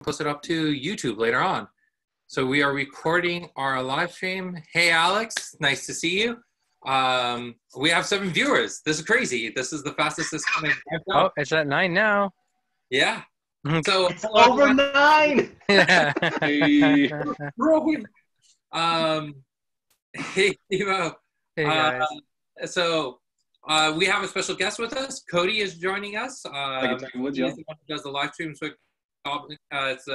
post it up to YouTube later on. So we are recording our live stream. Hey, Alex, nice to see you. We have 7 viewers. This is crazy. This is the fastest this kind of. Oh, it's at 9 now. Yeah. So it's over 9. Yeah. Hey. Hey, Steve-O. Hey guys. So we have a special guest with us. Cody is joining us. He's the one who does the live streams with Goblin. It's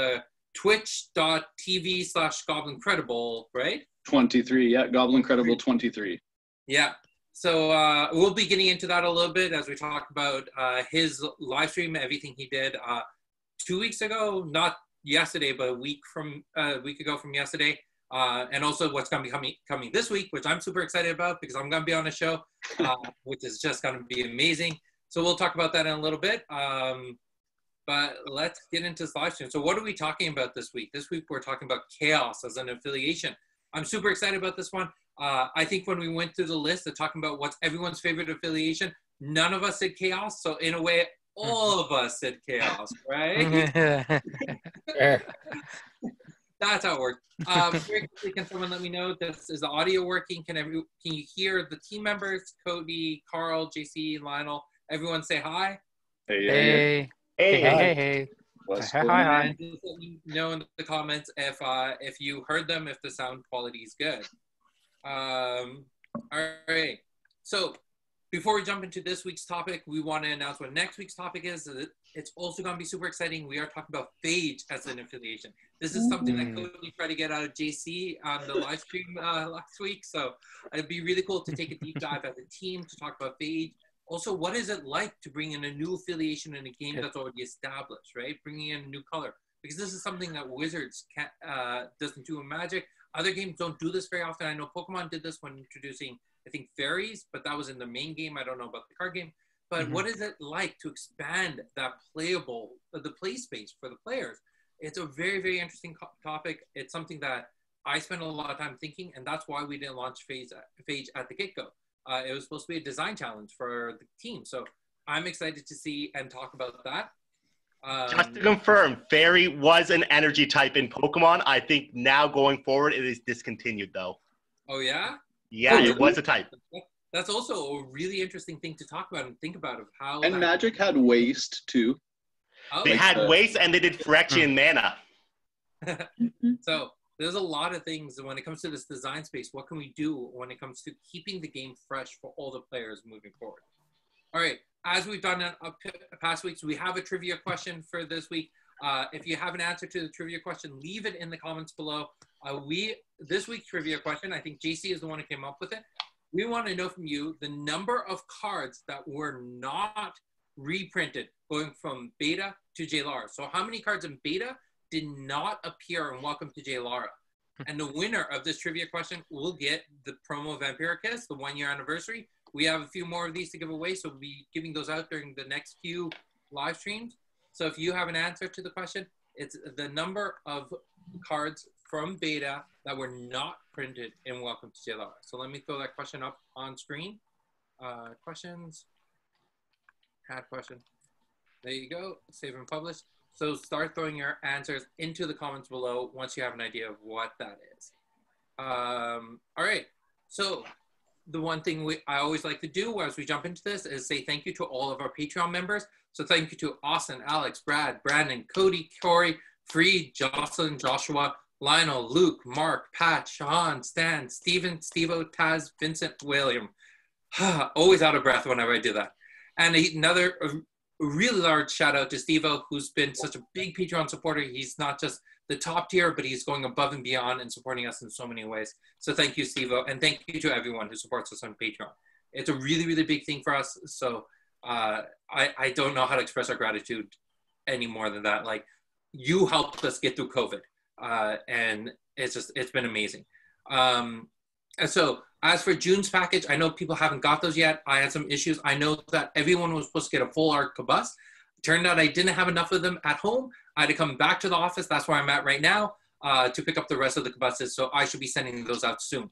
twitch.tv/GoblinCredible, right? 23, yeah, Goblin Credible 23. Yeah. So we'll be getting into that a little bit as we talk about his live stream, everything he did 2 weeks ago, not yesterday, but a week ago from yesterday. And also what's going to be coming this week, which I'm super excited about because I'm going to be on a show, which is just going to be amazing. So we'll talk about that in a little bit. But let's get into this live stream. So what are we talking about this week? This week we're talking about chaos as an affiliation. I'm super excited about this one. I think when we went through the list of talking about what's everyone's favorite affiliation, none of us said chaos. So in a way, all of us said chaos, right? That's how it works. Very quickly, can someone let me know, is the audio working? Can you hear the team members? Cody, Carl, JC, Lionel, everyone say hi. Hey. Hey. Hi. And just let me know in the comments if you heard them, if the sound quality is good. All right. So before we jump into this week's topic, we want to announce what next week's topic is. It's also going to be super exciting. We are talking about Phage as an affiliation. This is something that Cody tried to get out of JC on the live stream last week. So it'd be really cool to take a deep dive as a team to talk about Phage. Also, what is it like to bring in a new affiliation in a game that's already established, right? Bringing in a new color. Because this is something that Wizards doesn't do in Magic. Other games don't do this very often. I know Pokemon did this when introducing, I think, fairies, but that was in the main game. I don't know about the card game. But what is it like to expand that the play space for the players? It's a very, very interesting topic. It's something that I spent a lot of time thinking, and that's why we didn't launch Phage at the get-go. It was supposed to be a design challenge for the team. So I'm excited to see and talk about that. Just to confirm, Fairy was an energy type in Pokemon. I think now going forward, it is discontinued, though. Oh, yeah? Yeah, it was a type. That's also a really interesting thing to talk about and think about of how. And Magic had Waste, too. Oh, they had Waste and they did Phyrexian Mana. So there's a lot of things when it comes to this design space. What can we do when it comes to keeping the game fresh for all the players moving forward? All right. As we've done in past weeks, we have a trivia question for this week. If you have an answer to the trivia question, leave it in the comments below. This week's trivia question, I think JC is the one who came up with it. We want to know from you the number of cards that were not reprinted going from beta to JLAR. So how many cards in beta did not appear in Welcome to JLAR? And the winner of this trivia question will get the promo Vampiricus, the 1-year anniversary. We have a few more of these to give away, so we'll be giving those out during the next few live streams. So if you have an answer to the question, it's the number of cards from beta that were not printed in Welcome to JLAR. So let me throw that question up on screen. Questions. Add question. There you go. Save and publish. So start throwing your answers into the comments below once you have an idea of what that is. All right. So the one thing I always like to do as we jump into this is say thank you to all of our Patreon members. So thank you to Austin, Alex, Brad, Brandon, Cody, Corey, Freed, Jocelyn, Joshua, Lionel, Luke, Mark, Pat, Sean, Stan, Steven, Steve-O, Taz, Vincent, William. Always out of breath whenever I do that. And another really large shout out to Steve-O, who's been such a big Patreon supporter. He's not just the top tier, but he's going above and beyond and supporting us in so many ways. So thank you, Steve-O, and thank you to everyone who supports us on Patreon. It's a really, really big thing for us. So I don't know how to express our gratitude any more than that. Like, you helped us get through COVID, and it's been amazing. And so as for June's package, I know people haven't got those yet. I had some issues. I know that everyone was supposed to get a full art Kabus. Turned out I didn't have enough of them at home. I had to come back to the office. That's where I'm at right now to pick up the rest of the Kabuses. So I should be sending those out soon.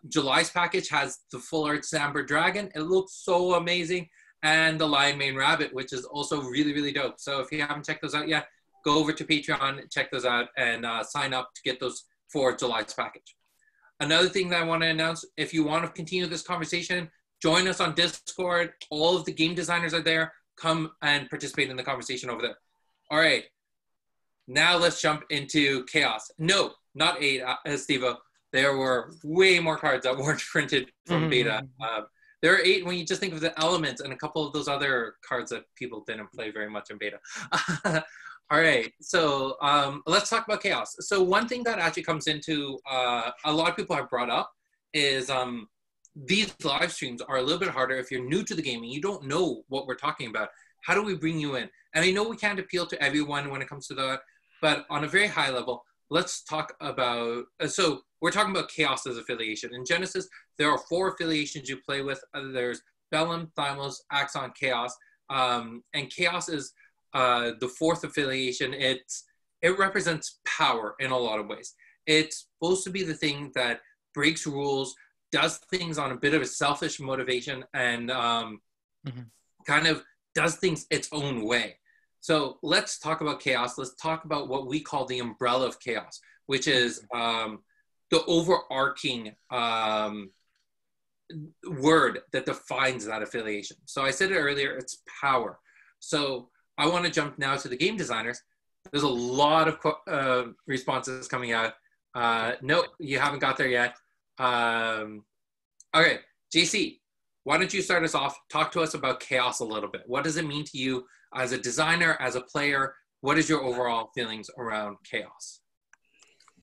July's package has the full art Samber Dragon. It looks so amazing. And the Lion Mane Rabbit, which is also really, really dope. So if you haven't checked those out yet, go over to Patreon, check those out, and sign up to get those for July's package. Another thing that I want to announce, if you want to continue this conversation, join us on Discord. All of the game designers are there. Come and participate in the conversation over there. All right. Now let's jump into Chaos. No, not 8, Steve-O. There were way more cards that weren't printed from beta. There are 8 when you just think of the elements and a couple of those other cards that people didn't play very much in beta. All right, so let's talk about Chaos. So one thing that actually comes into, a lot of people have brought up is these live streams are a little bit harder if you're new to the game and you don't know what we're talking about. How do we bring you in? And I know we can't appeal to everyone when it comes to that, but on a very high level, let's talk about, so we're talking about Chaos as affiliation. In Genesis, there are 4 affiliations you play with. There's Bellum, Thymos, Axon, Chaos. And Chaos is the 4th affiliation. It represents power in a lot of ways. It's supposed to be the thing that breaks rules, does things on a bit of a selfish motivation, and kind of does things its own way. So let's talk about Chaos. Let's talk about what we call the umbrella of Chaos, which is the overarching word that defines that affiliation. So I said it earlier, it's power. So I want to jump now to the game designers. There's a lot of responses coming out. No, you haven't got there yet. Okay, JC, why don't you start us off? Talk to us about Chaos a little bit. What does it mean to you as a designer, as a player? What is your overall feelings around Chaos?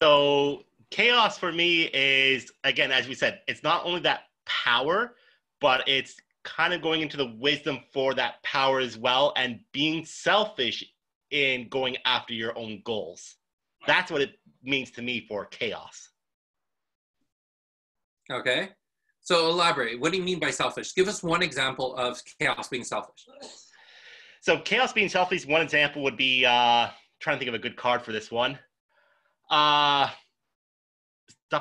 So Chaos for me is, again, as we said, it's not only that power, but it's kind of going into the wisdom for that power as well and being selfish in going after your own goals. That's what it means to me for Chaos. Okay. So elaborate. What do you mean by selfish? Give us one example of Chaos being selfish. So Chaos being selfish, one example would be, trying to think of a good card for this one. Stuff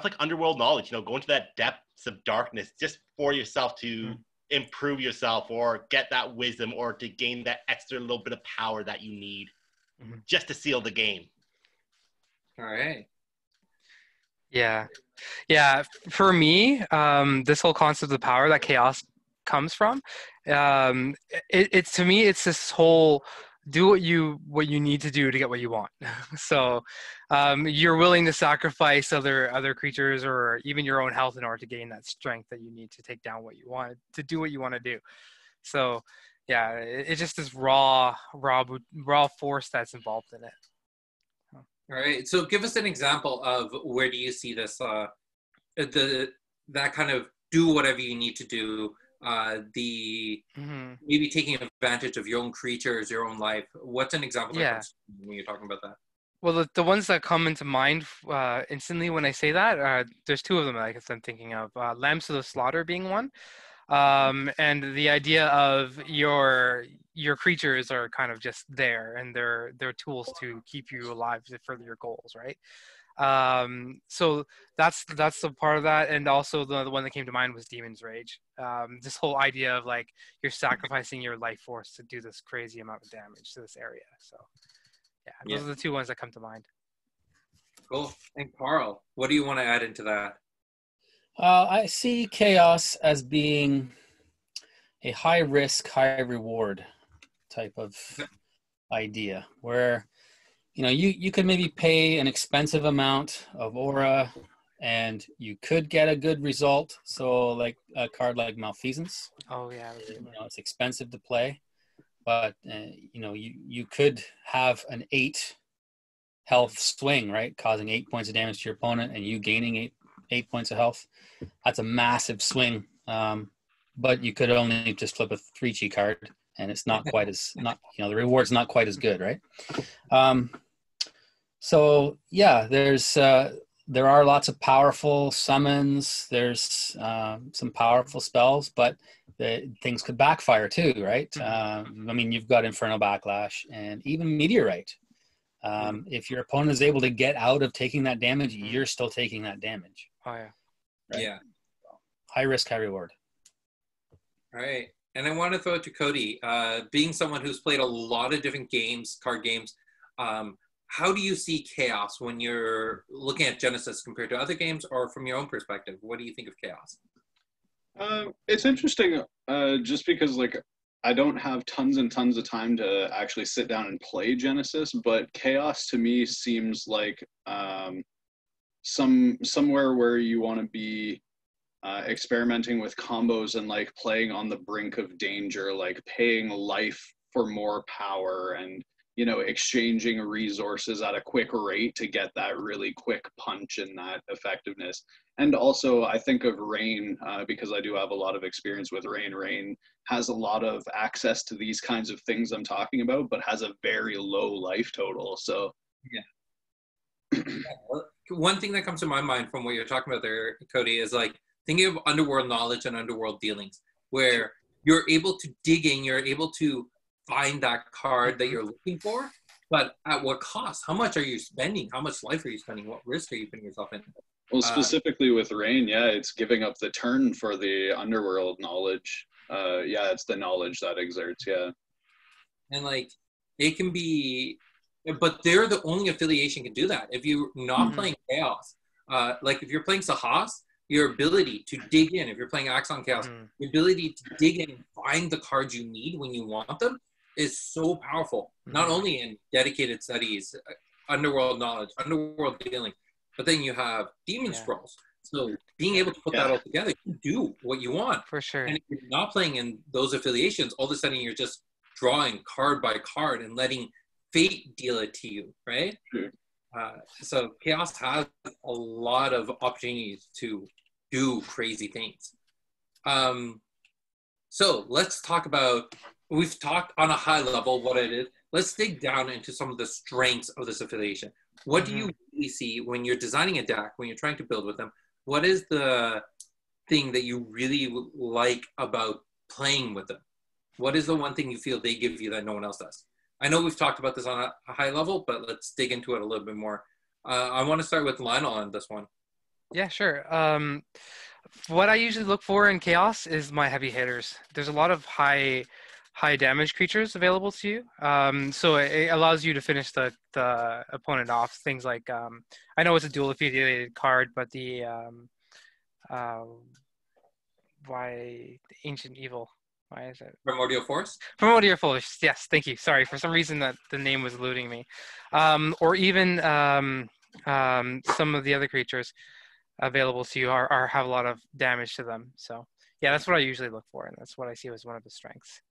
like underworld knowledge, go into that depths of darkness just for yourself to improve yourself or get that wisdom or to gain that extra little bit of power that you need just to seal the game. All right. Yeah. For me, this whole concept of power that Chaos comes from, it's to me, it's this whole do what you need to do to get what you want. So you're willing to sacrifice other creatures or even your own health in order to gain that strength that you need to take down what you want, to do what you want to do. So yeah, it's just this raw force that's involved in it. All right. So give us an example of where do you see this, that kind of do whatever you need to do, maybe taking advantage of your own creatures, your own life. What's an example when you're talking about that? Well, the ones that come into mind instantly when I say that, there's 2 of them I guess I'm thinking of. Lambs to the Slaughter being one. And the idea of your creatures are kind of just there and they're tools to keep you alive to further your goals, right? So that's the part of that. And also the one that came to mind was Demon's Rage. This whole idea of like you're sacrificing your life force to do this crazy amount of damage to this area. So yeah, those are the 2 ones that come to mind. Cool. And Carl, what do you want to add into that? I see Chaos as being a high risk, high reward type of idea where, you could maybe pay an expensive amount of aura and you could get a good result. So like a card like Malfeasance. Oh yeah. It's expensive to play, but you could have an 8 health swing, right? Causing 8 points of damage to your opponent and you gaining 8 points of health. That's a massive swing. But you could only just flip a 3G card and it's not quite as the reward's not quite as good, right? So yeah, there are lots of powerful summons. There's some powerful spells, but things could backfire too, right? You've got Infernal Backlash and even Meteorite. If your opponent is able to get out of taking that damage, you're still taking that damage. Oh yeah. Right? Yeah. High risk, high reward. All right. And I want to throw it to Cody. Being someone who's played a lot of different games, card games, How do you see Chaos when you're looking at Genesis compared to other games, or from your own perspective? What do you think of Chaos? It's interesting, just because like I don't have tons and tons of time to actually sit down and play Genesis, but Chaos to me seems like somewhere where you want to be experimenting with combos and like playing on the brink of danger, like paying life for more power and, you know, exchanging resources at a quick rate to get that really quick punch and that effectiveness. And also I think of Rain, because I do have a lot of experience with Rain. Rain has a lot of access to these kinds of things I'm talking about, but has a very low life total. So yeah. One thing that comes to my mind from what you're talking about there, Cody, is like thinking of underworld knowledge and underworld dealings, where you're able to dig in, you're able to find that card that you're looking for, but at what cost? How much are you spending? How much life are you spending? What risk are you putting yourself in? well, specifically with Rain, yeah, it's giving up the turn for the underworld knowledge. Yeah, it's the knowledge that exerts, yeah. And like it can be, but they're the only affiliation can do that. If you're not playing Chaos, like if you're playing Sahas, your ability to dig in, if you're playing Axon Chaos, the ability to dig in and find the cards you need when you want them is so powerful. Not only in dedicated studies, underworld knowledge, underworld dealing, but then you have demon scrolls. So being able to put that all together, you do what you want. For sure. And if you're not playing in those affiliations, all of a sudden you're just drawing card by card and letting fate deal it to you, right? So Chaos has a lot of opportunities to do crazy things. So let's talk about, we've talked on a high level what it is. Let's dig down into some of the strengths of this affiliation. What do you really see when you're designing a deck, when you're trying to build with them? What is the thing that you really like about playing with them? What is the one thing you feel they give you that no one else does? I know we've talked about this on a high level, but let's dig into it a little bit more. I want to start with Lionel on this one. Yeah, sure. What I usually look for in Chaos is my heavy hitters. There's a lot of high damage creatures available to you. So it allows you to finish the opponent off. Things like, I know it's a dual affiliated card, but the Ancient Evil. Why is it? Primordial Force? Primordial Force, yes, thank you. Sorry, for some reason that the name was eluding me. Or even some of the other creatures available to you have a lot of damage to them. So yeah, that's what I usually look for, and that's what I see as one of the strengths.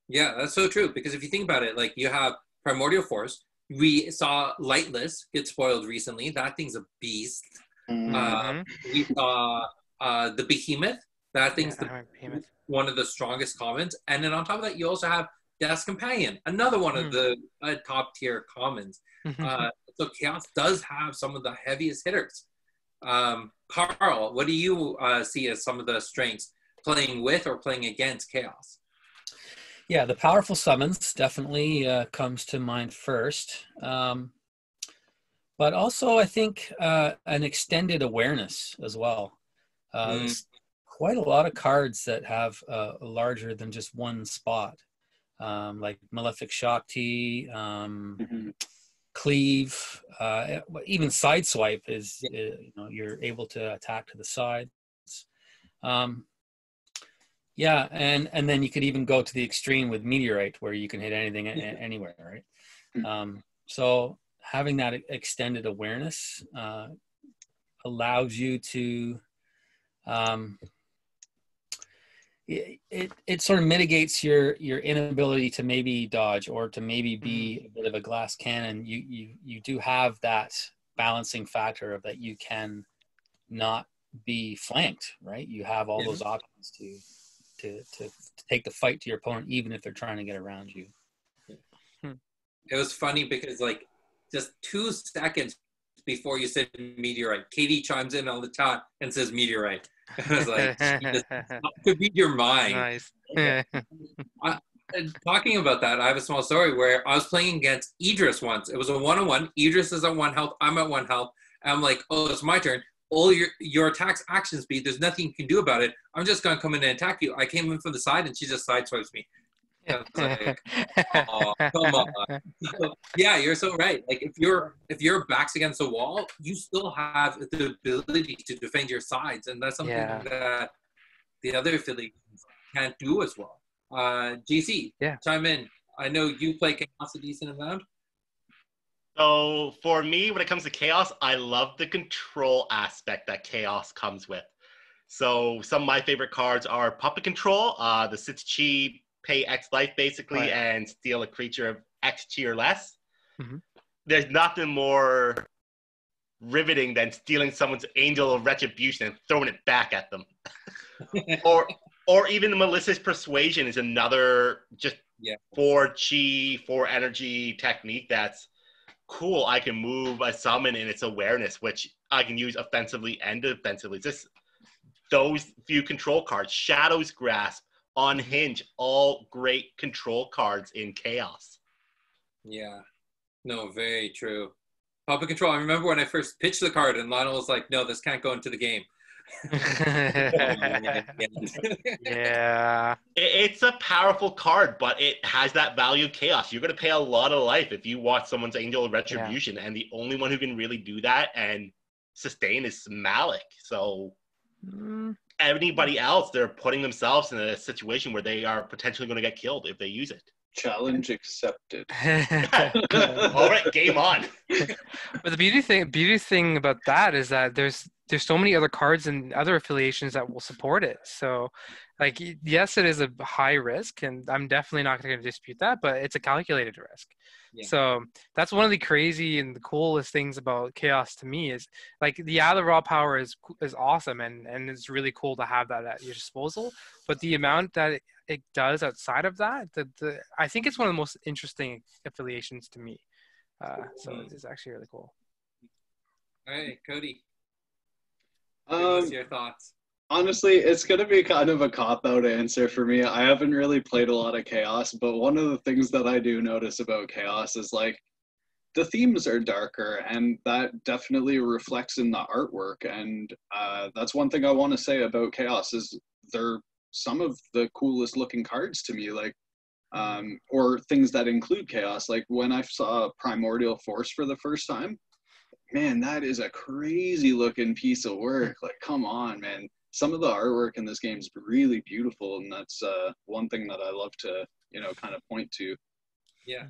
Yeah, that's so true, because if you think about it, like you have Primordial Force. We saw Lightless get spoiled recently. That thing's a beast. We saw the Behemoth. That thing's one of the strongest commons. And then on top of that, you also have Death's Companion, another one of the top tier commons. So Chaos does have some of the heaviest hitters. Carl, what do you see as some of the strengths playing with or playing against Chaos? Yeah, the powerful summons definitely comes to mind first. But also, I think an extended awareness as well. There's quite a lot of cards that have larger than just one spot, like Malefic Shakti, Cleave, even Sideswipe is, you're able to attack to the sides. Yeah, and then you could even go to the extreme with Meteorite, where you can hit anything anywhere, right? So having that extended awareness allows you to, it sort of mitigates your inability to maybe dodge or to maybe be a bit of a glass cannon. You do have that balancing factor of that you can not be flanked, right? You have all those options to take the fight to your opponent, even if they're trying to get around you. It was funny because like just 2 seconds before you said Meteorite, Katie chimes in on the chat and says Meteorite. I was like, to read your mind. Nice. Talking about that, I have a small story where I was playing against Idris once. It was a 1-on-1. Idris is at 1 health. I'm at 1 health. And I'm like, oh, it's my turn. All your attack's action speed. There's nothing you can do about it. I'm just going to come in and attack you. I came in from the side and she just sideswipes me. I was like, oh, come on. Yeah, you're so right. Like if your back's against the wall, you still have the ability to defend your sides, and that's something that the other affiliations can't do as well. GC, chime in. I know you play Chaos a decent amount. So for me, when it comes to Chaos, I love the control aspect that Chaos comes with. So some of my favorite cards are Puppet Control, the 6 chi, pay X life basically, and steal a creature of X chi or less. Mm-hmm. There's nothing more riveting than stealing someone's Angel of Retribution and throwing it back at them. or even Melissa's Persuasion is another just 4 chi, 4 energy technique that's cool. I can move a summon in its awareness, which I can use offensively and defensively. Just those few control cards. Shadow's Grasp, Unhinge, all great control cards in Chaos. Yeah. No, very true. Puppet Control, I remember when I first pitched the card and Lionel was like, no, this can't go into the game. Yeah. It's a powerful card, but it has that value of Chaos. You're going to pay a lot of life if you watch someone's Angel of Retribution, and the only one who can really do that and sustain is Malik. So anybody else, they're putting themselves in a situation where they are potentially going to get killed if they use it. Challenge accepted. All right, game on. But the beauty thing about that is that there's so many other cards and other affiliations that will support it. So, like, yes, it is a high risk, and I'm definitely not going to dispute that, but it's a calculated risk. Yeah. So that's one of the crazy and the coolest things about Chaos to me is, like, the raw power is awesome, and it's really cool to have that at your disposal. But the amount that it does outside of that, I think it's one of the most interesting affiliations to me. So it's actually really cool. All right, Cody. What's your thoughts? Honestly, it's going to be kind of a cop-out answer for me. I haven't really played a lot of Chaos, but one of the things that I do notice about Chaos is, like, the themes are darker, and that definitely reflects in the artwork. And that's one thing I want to say about Chaos is they're some of the coolest looking cards to me, like, or things that include Chaos. Like, when I saw Primordial Force for the first time, man, that is a crazy looking piece of work. Like, come on, man. Some of the artwork in this game is really beautiful, and that's one thing that I love to, kind of point to. Yeah.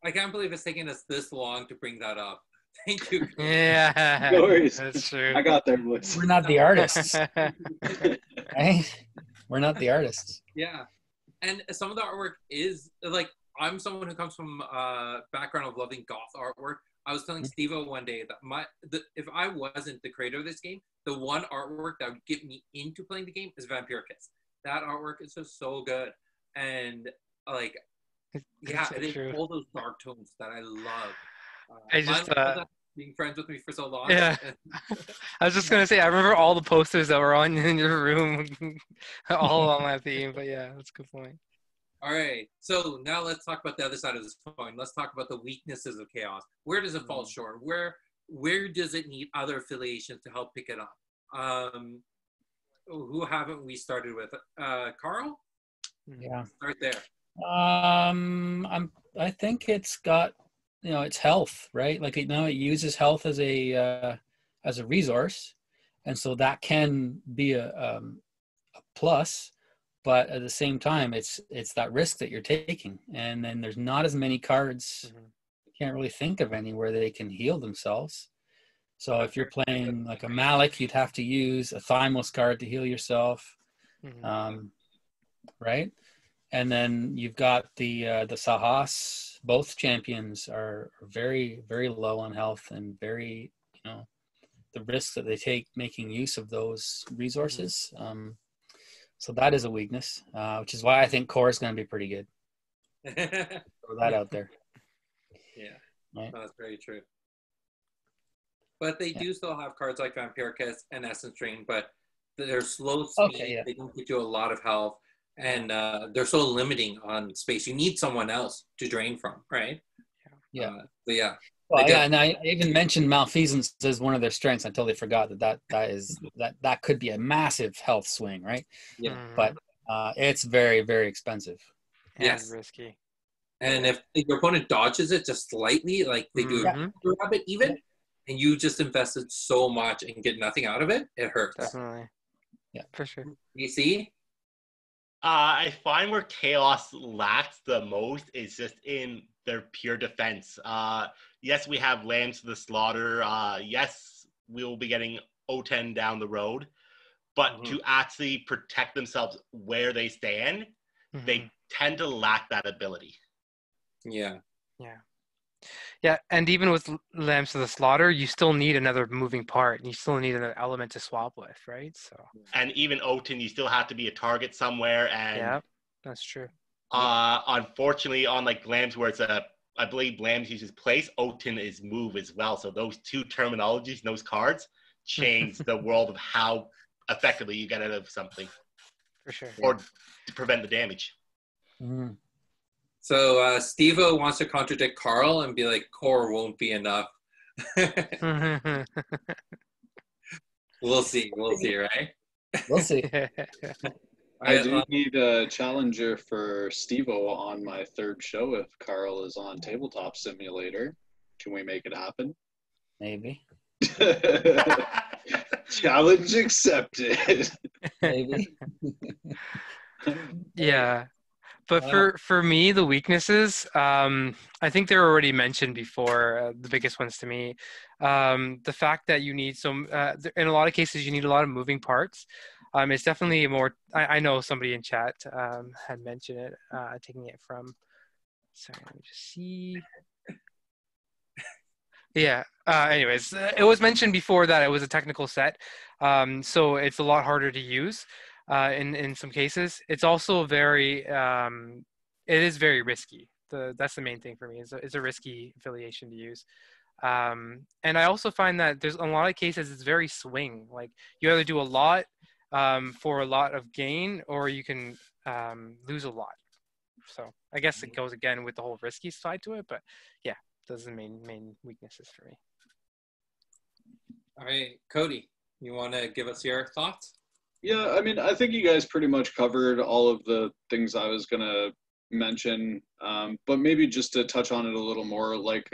I can't believe it's taken us this long to bring that up. Thank you. Yeah. No worries. That's true. I got there, boys. We're not the artists. Right? We're not the artists. Yeah. And some of the artwork is, like, I'm someone who comes from a background of loving goth artwork. I was telling Steve-O one day that if I wasn't the creator of this game, the one artwork that would get me into playing the game is Vampire Kiss. That artwork is just so good. And, like, yeah, it is all those dark tones that I love. I just being friends with me for so long. Yeah. I was just gonna say, I remember all the posters that were on in your room, all on that theme. But yeah, that's a good point. All right, so now let's talk about the other side of this coin. Let's talk about the weaknesses of Chaos. Where does it fall short? Where does it need other affiliations to help pick it up? Who haven't we started with? Carl? Yeah. Start there. I think it's got, it's health, right? Like, it uses health as a resource, and so that can be a plus. But at the same time, it's that risk that you're taking, and then there's not as many cards. You can't really think of any where they can heal themselves. So if you're playing like a Malik, you'd have to use a Thymos card to heal yourself, right? And then you've got the Sahas. Both champions are very, very low on health, and very, the risks that they take making use of those resources. So that is a weakness, which is why I think core is going to be pretty good. Throw that out there. Yeah, right? That's very true. But they do still have cards like Vampire Kiss and Essence Drain, but they're slow speed. They don't get you a lot of health, and they're so limiting on space. You need someone else to drain from, right? Yeah. But yeah. Well, yeah, and I even mentioned Malfeasance as one of their strengths. I totally forgot that could be a massive health swing, right? Yeah. But it's very, very expensive. And Yes. risky. And if your opponent dodges it just slightly, like they do a rabbit even, and you just invested so much and get nothing out of it, it hurts. Definitely. Yeah, for sure. You see? I find where Chaos lacks the most is just in their pure defense. Yes, we have Lambs to the Slaughter. Yes, we will be getting O10 down the road. But to actually protect themselves where they stand, they tend to lack that ability. Yeah. Yeah, and even with Lambs to the Slaughter, you still need another moving part. You still need another element to swap with, right? So. And even Oten, you still have to be a target somewhere. And yeah, that's true. Unfortunately, on like Lambs, where it's I believe Lambs uses place, Oten is move as well. So those two terminologies, those cards, change the world of how effectively you get out of something. For sure. Or to prevent the damage. Mm-hmm. So Steve-O wants to contradict Carl and be like, core won't be enough. We'll see, right? We'll see. I do need a challenger for Steve-O on my third show if Carl is on Tabletop Simulator. Can we make it happen? Maybe. Challenge accepted. Maybe. Yeah. But for me, the weaknesses, I think they were already mentioned before, the biggest ones to me. The fact that you need some, in a lot of cases, you need a lot of moving parts. It's definitely more, I know somebody in chat had mentioned it, taking it from, sorry, let me just see. Yeah. Anyways, it was mentioned before that it was a technical set, so it's a lot harder to use in some cases. It's also very, it is very risky. That's the main thing for me. It's a risky affiliation to use. And I also find that there's a lot of cases it's very swing. Like you either do a lot for a lot of gain, or you can lose a lot. So I guess it goes again with the whole risky side to it, but yeah. Those are the main weaknesses for me. All right, Cody, you want to give us your thoughts? Yeah, I mean, I think you guys pretty much covered all of the things I was going to mention, but maybe just to touch on it a little more, like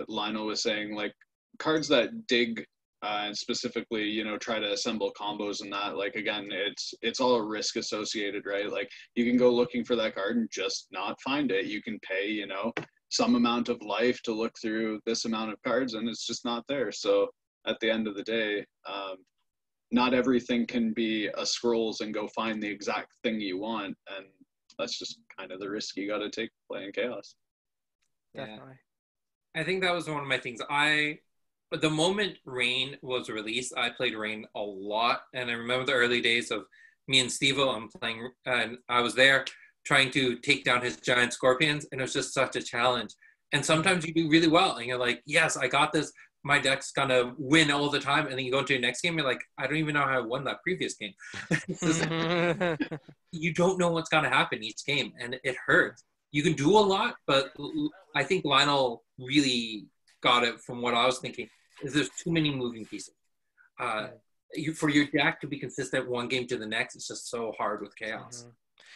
Lionel was saying, like cards that dig and specifically, you know, try to assemble combos and that, like, again, it's all a risk associated, right? Like you can go looking for that card and just not find it. You can pay, you know, some amount of life to look through this amount of cards and it's just not there. So at the end of the day, not everything can be a scrolls and go find the exact thing you want. And that's just kind of the risk you got to take playing Chaos. Definitely. Yeah. I think that was one of my things. The moment Rain was released, I played Rain a lot. And I remember the early days of me and Steve-O, I'm playing, and I was there trying to take down his giant scorpions, and it was just such a challenge. And sometimes you do really well, and you're like, yes, I got this. My deck's gonna win all the time. And then you go into your next game, you're like, I don't even know how I won that previous game. You don't know what's gonna happen each game, and it hurts. You can do a lot, but I think Lionel really got it from what I was thinking, is there's too many moving pieces. For your deck to be consistent one game to the next, it's just so hard with Chaos.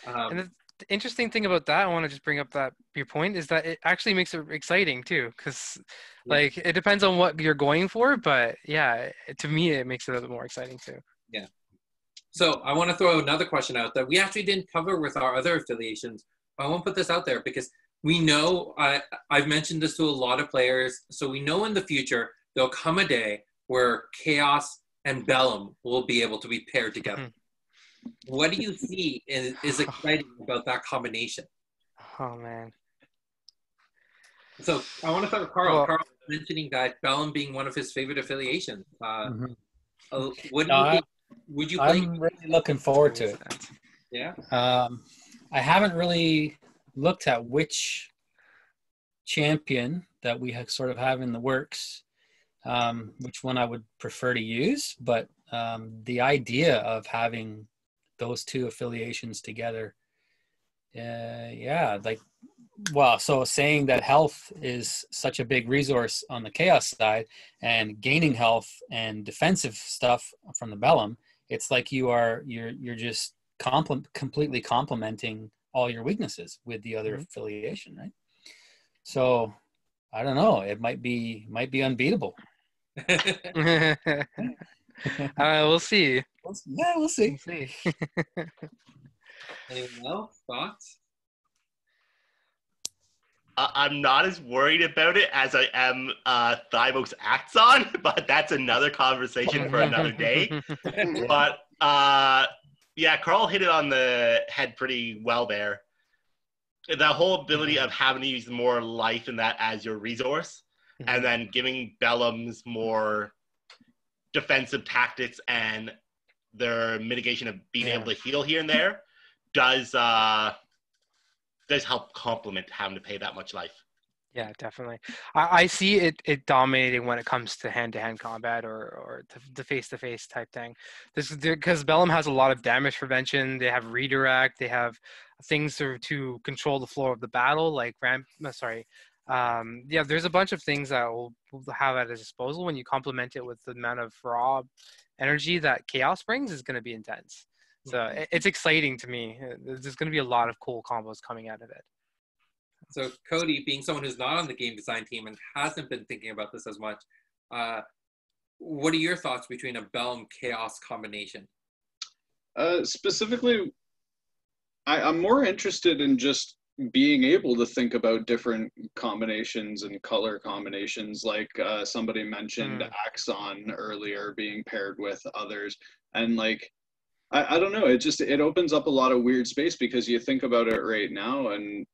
And the interesting thing about that, I want to just bring up that your point, is that it actually makes it exciting too, because like it depends on what you're going for, but yeah, to me it makes it a little more exciting too. Yeah. So I want to throw another question out that we actually didn't cover with our other affiliations. I won't put this out there because we know, I've mentioned this to a lot of players, so we know in the future there'll come a day where Chaos and Bellum will be able to be paired together. What do you see is exciting about that combination? Oh man! So I want to start with Carl. Carl mentioning that Bellum being one of his favorite affiliations. What do you think? Would you play? I'm really looking forward to it. Yeah. I haven't really looked at which champion that we sort of have in the works, which one I would prefer to use, but the idea of having those two affiliations together, so saying that health is such a big resource on the Chaos side and gaining health and defensive stuff from the Bellum, it's like you're just completely complementing all your weaknesses with the other Mhm. affiliation, right? So I don't know. It might be unbeatable. We'll see. Yeah, we'll see. We'll see. Anyone else? Thoughts? I'm not as worried about it as I am Thymos Axon, but that's another conversation for another day. But yeah, Carl hit it on the head pretty well there. The whole ability of having to use more life in that as your resource, and then giving Bellums more defensive tactics and their mitigation of being able to heal here and there does help complement having to pay that much life. Yeah, definitely. I see it dominating when it comes to hand-to-hand combat or the face-to-face type thing. This is because Bellum has a lot of damage prevention. They have redirect. They have things to control the flow of the battle, like there's a bunch of things that will have at his disposal. When you complement it with the amount of raw energy that Chaos brings, is going to be intense. So it's exciting to me. There's going to be a lot of cool combos coming out of it. So Cody, being someone who's not on the game design team and hasn't been thinking about this as much, what are your thoughts between a Bellum Chaos combination? Specifically, I'm more interested in just being able to think about different combinations and color combinations, like somebody mentioned Axon earlier being paired with others. And like, I don't know, it opens up a lot of weird space, because you think about it right now, and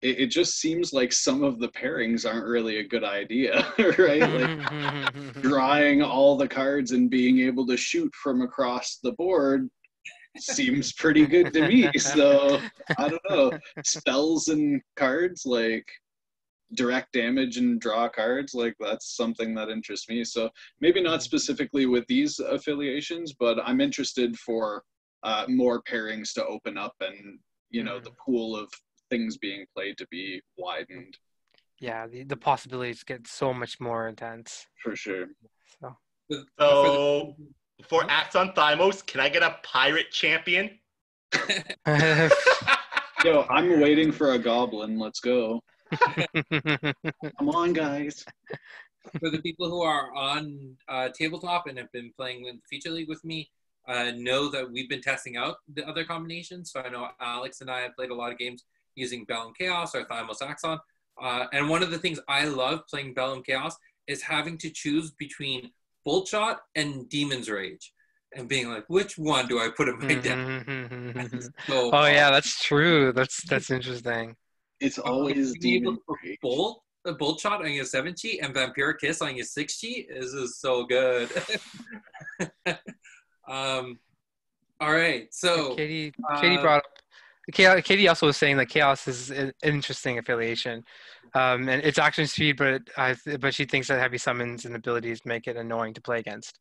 it just seems like some of the pairings aren't really a good idea, right? Like drawing all the cards and being able to shoot from across the board seems pretty good to me. So I don't know, spells and cards, like direct damage and draw cards, like that's something that interests me. So maybe not specifically with these affiliations, but I'm interested for more pairings to open up, and the pool of things being played to be widened. Yeah, the possibilities get so much more intense. For sure. So for Axon Thymos, can I get a pirate champion? Yo, I'm waiting for a goblin. Let's go. Come on, guys. For the people who are on tabletop and have been playing in the Feature League with me, know that we've been testing out the other combinations. So I know Alex and I have played a lot of games using Bellum Chaos or Thymos Axon. And one of the things I love playing Bellum Chaos is having to choose between Bolt Shot and Demon's Rage, and being like, which one do I put in my deck? Yeah, that's true. That's interesting. It's always Demon's Rage. A Bolt Shot on your 7 cheat and Vampiric Kiss on your 6 cheat. This is so good. All right, so Katie brought up. Katie also was saying that Chaos is an interesting affiliation, and it's action speed, but she thinks that heavy summons and abilities make it annoying to play against.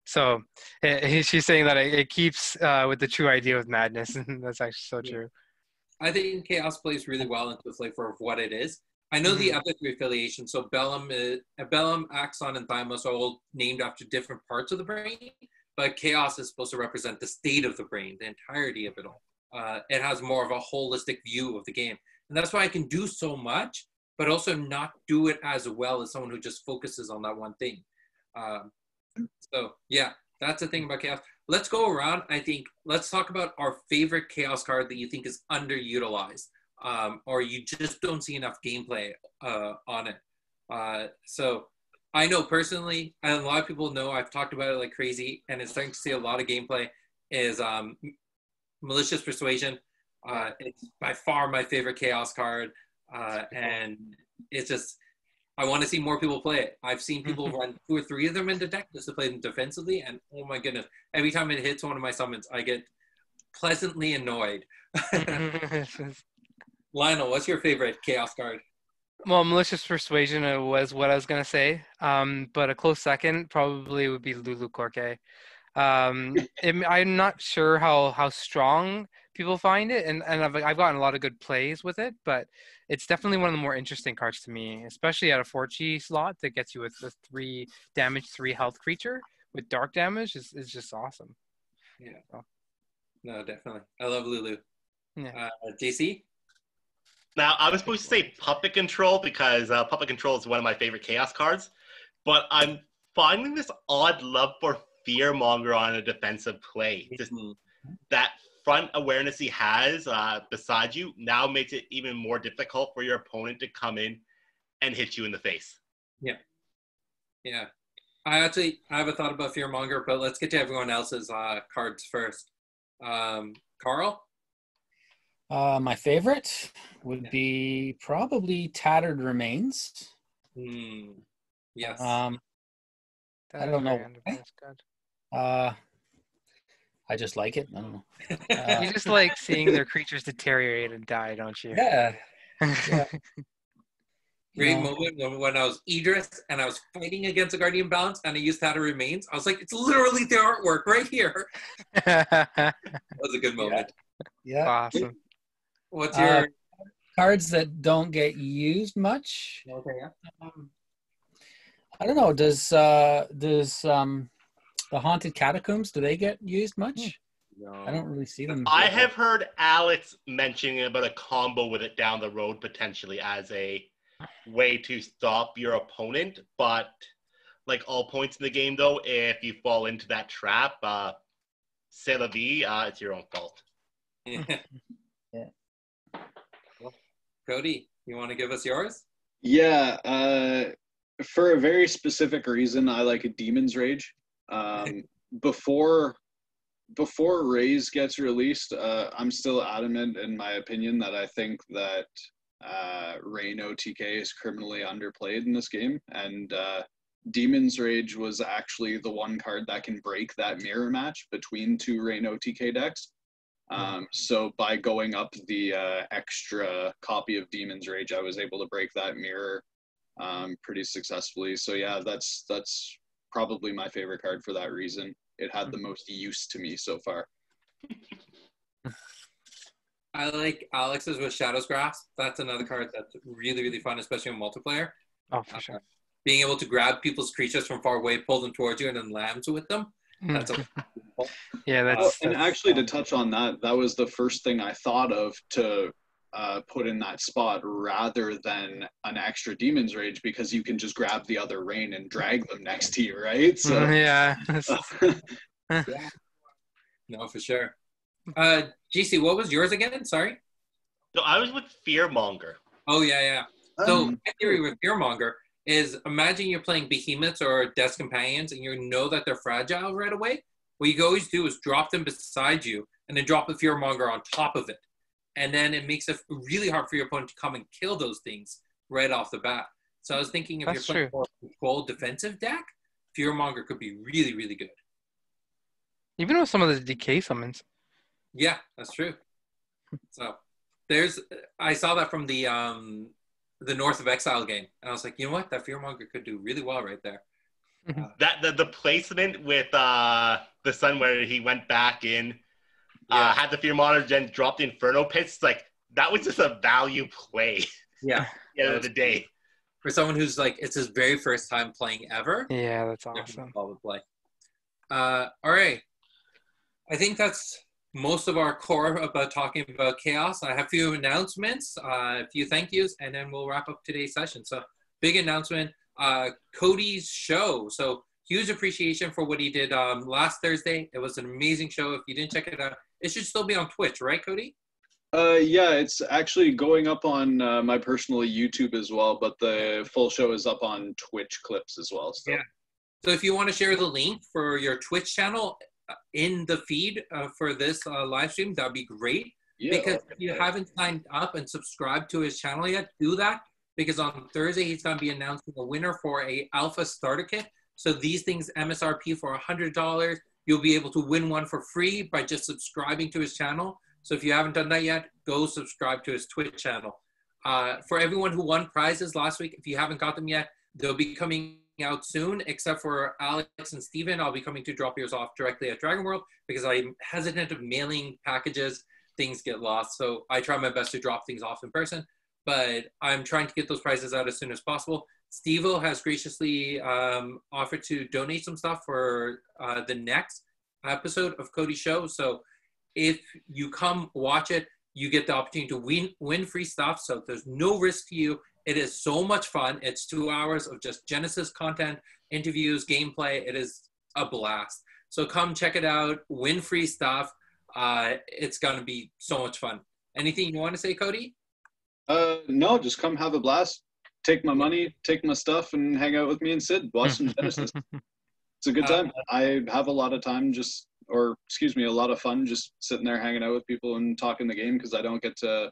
So she's saying that it keeps with the true idea of madness, and that's actually so true. I think Chaos plays really well into the flavor of what it is. I know the other three affiliations, so Bellum, Axon, and Thymos are all named after different parts of the brain, but Chaos is supposed to represent the state of the brain, the entirety of it all. It has more of a holistic view of the game. And that's why I can do so much, but also not do it as well as someone who just focuses on that one thing. So, yeah, that's the thing about Chaos. Let's go around. Let's talk about our favorite Chaos card that you think is underutilized, or you just don't see enough gameplay on it. So I know personally, and a lot of people know, I've talked about it like crazy, and it's starting to see a lot of gameplay, is Malicious Persuasion. It's by far my favorite Chaos card, and it's just, I want to see more people play it. I've seen people run 2 or 3 of them into deck just to play them defensively, and oh my goodness, every time it hits one of my summons, I get pleasantly annoyed. Lionel, what's your favorite Chaos card? Well, Malicious Persuasion was what I was going to say, but a close second probably would be Lulu Corke. I'm not sure how strong people find it, and I've gotten a lot of good plays with it, but it's definitely one of the more interesting cards to me, especially at a 4G slot that gets you with the 3 damage, 3 health creature with dark damage is just awesome. Yeah. So. No, definitely. I love Lulu. Yeah. JC? Now, I was supposed to say Puppet Control because Puppet Control is one of my favorite Chaos cards, but I'm finding this odd love for Fearmonger on a defensive play. Just that front awareness he has beside you now makes it even more difficult for your opponent to come in and hit you in the face. Yeah. Yeah. I have a thought about Fearmonger, but let's get to everyone else's cards first. Carl? My favorite would be probably Tattered Remains. Yes. I don't know. I just like it. I don't know. You just like seeing their creatures deteriorate and die, don't you? Yeah. Great moment when I was Idris and I was fighting against a Guardian Balance and I used Tattered Remains. I was like, it's literally their artwork right here. That was a good moment. Yeah. Awesome. What's your cards that don't get used much? Okay, yeah. I don't know. Does the Haunted Catacombs, do they get used much? No. I don't really see them. I have heard Alex mentioning about a combo with it down the road potentially as a way to stop your opponent, but like all points in the game though, if you fall into that trap, c'est la vie, it's your own fault. Yeah. Well, Cody, you want to give us yours? Yeah, for a very specific reason, I like a Demon's Rage. Before Raze gets released, I'm still adamant in my opinion that I think that Rain OTK is criminally underplayed in this game, and Demon's Rage was actually the one card that can break that mirror match between two Rain OTK decks. So by going up the extra copy of Demon's Rage, I was able to break that mirror pretty successfully. So yeah, that's probably my favorite card for that reason. It had the most use to me so far. I like Alex's with Shadow's Grasp. That's another card that's really, really fun, especially in multiplayer. Oh, for sure. Being able to grab people's creatures from far away, pull them towards you, and then lambs with them. That's yeah, that's and actually to touch on that, that was the first thing I thought of to put in that spot rather than an extra Demon's Rage, because you can just grab the other Rain and drag them next to you, right? So yeah. Yeah. No, for sure. GC, what was yours again? Sorry. So I was with Fearmonger. Oh yeah. So my theory with Fearmonger is, imagine you're playing Behemoths or Death Companions and you know that they're fragile right away. What you can always do is drop them beside you and then drop the Fearmonger on top of it. And then it makes it really hard for your opponent to come and kill those things right off the bat. So I was thinking if you're playing a more controlled defensive deck, Fearmonger could be really, really good. Even with some of the decay summons. Yeah, that's true. So I saw that from the North of Exile game, and I was like, you know what, that Fearmonger could do really well right there. That the placement with the Sun where he went back in, had the Fearmonger, then dropped the Inferno Pits, like that was just a value play. Yeah, at the end of the day. For someone who's like, it's his very first time playing ever. Yeah, that's awesome. Play. All right, I think that's most of our core about talking about Chaos. I have a few announcements, a few thank yous, and then we'll wrap up today's session. So big announcement, Cody's show. So huge appreciation for what he did last Thursday. It was an amazing show. If you didn't check it out, it should still be on Twitch, right, Cody? Yeah, it's actually going up on my personal YouTube as well, but the full show is up on Twitch clips as well. So. Yeah. So if you want to share the link for your Twitch channel in the feed for this live stream, that'd be great. Yeah, because if you haven't signed up and subscribed to his channel yet, do that, because on Thursday he's going to be announcing a winner for a alpha starter kit. So these things MSRP for $100. You'll be able to win one for free by just subscribing to his channel. So if you haven't done that yet, go subscribe to his Twitch channel. For everyone who won prizes last week, if you haven't got them yet, they'll be coming out soon, except for Alex and Steven. I'll be coming to drop yours off directly at Dragon World because I'm hesitant of mailing packages. Things get lost. So I try my best to drop things off in person, but I'm trying to get those prizes out as soon as possible. Steve-O has graciously offered to donate some stuff for the next episode of Cody's show. So if you come watch it, you get the opportunity to win free stuff. So there's no risk to you. It is so much fun. It's 2 hours of just Genesis content, interviews, gameplay. It is a blast. So come check it out. Win free stuff. It's going to be so much fun. Anything you want to say, Cody? No, just come have a blast. Take my money, take my stuff, and hang out with me and Sid. Watch some Genesis. It's a good time. I have a lot of time a lot of fun just sitting there hanging out with people and talking the game because I don't get to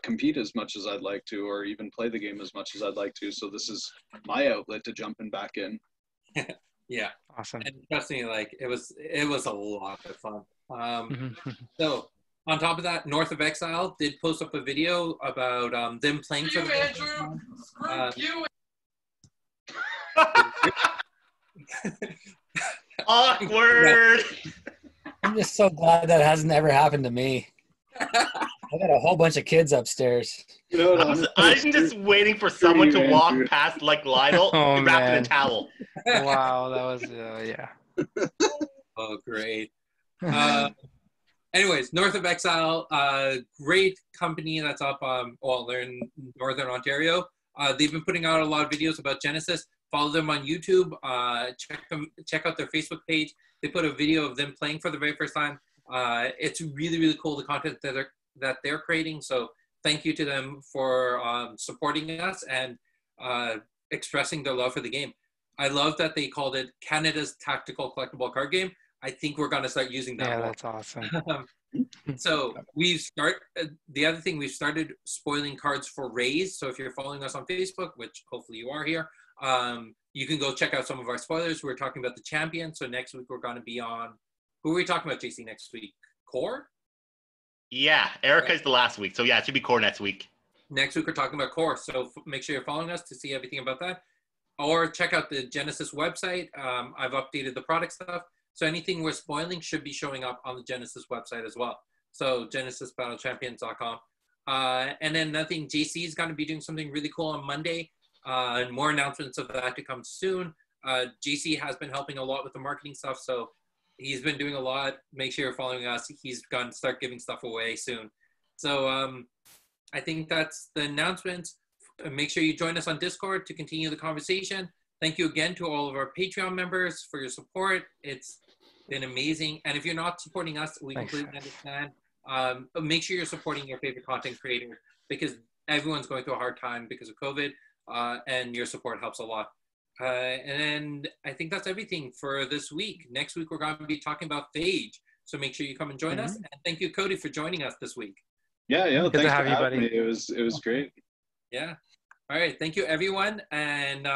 compete as much as I'd like to or even play the game as much as I'd like to. So this is my outlet to jumping back in. Yeah. Awesome. And trust me, like it was a lot of fun. So on top of that, North of Exile did post up a video about them playing for the Andrew. Screw you. Awkward. I'm just so glad that hasn't ever happened to me. I got a whole bunch of kids upstairs. You know what, I'm just waiting for someone to walk Andrew. past like Lionel Oh, wrapped in man. a towel. Wow, that was yeah. Oh, great. Anyways, North of Exile, great company that's up. They're in Northern Ontario. They've been putting out a lot of videos about Genesis. Follow them on YouTube. Check out their Facebook page. They put a video of them playing for the very first time. It's really, really cool, the content that they're creating. So thank you to them for supporting us and expressing their love for the game. I love that they called it Canada's tactical collectible card game. I think we're going to start using that Yeah, more. that's awesome. So the other thing, we've started spoiling cards for Raise. So if you're following us on Facebook, which hopefully you are here, you can go check out some of our spoilers. We're talking about the champion. So next week we're going to be on, who are we talking about, JC, next week? Core? Yeah, Erica's the last week. So yeah, it should be core next week. Next week we're talking about Core. So make sure you're following us to see everything about that. Or check out the Genesis website. I've updated the product stuff. So anything we're spoiling should be showing up on the Genesis website as well. So genesisbattlechampions.com. And then another thing, JC is going to be doing something really cool on Monday. And more announcements of that to come soon. JC has been helping a lot with the marketing stuff. So he's been doing a lot. Make sure you're following us. He's going to start giving stuff away soon. So I think that's the announcements. Make sure you join us on Discord to continue the conversation. Thank you again to all of our Patreon members for your support. It's been amazing. And if you're not supporting us, we completely understand. Make sure you're supporting your favorite content creator because everyone's going through a hard time because of COVID, and your support helps a lot. And I think that's everything for this week. Next week, we're going to be talking about Phage. So make sure you come and join us. And thank you, Cody, for joining us this week. Yeah. Good Thanks to have for you, having buddy. me. It was great. Yeah. All right. Thank you, everyone. And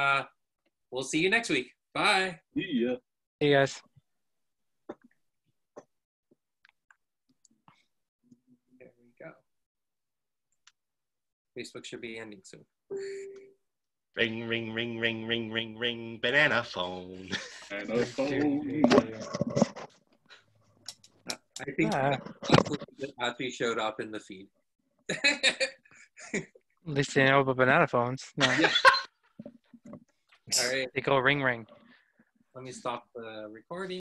we'll see you next week. Bye. Yeah. Hey, guys. There we go. Facebook should be ending soon. Ring, ring, ring, ring, ring, ring, ring, banana phone. And a phone. I think Happy showed up in the feed. At least they know about banana phones. No. Yeah. All right. They go ring ring. Let me stop the recording.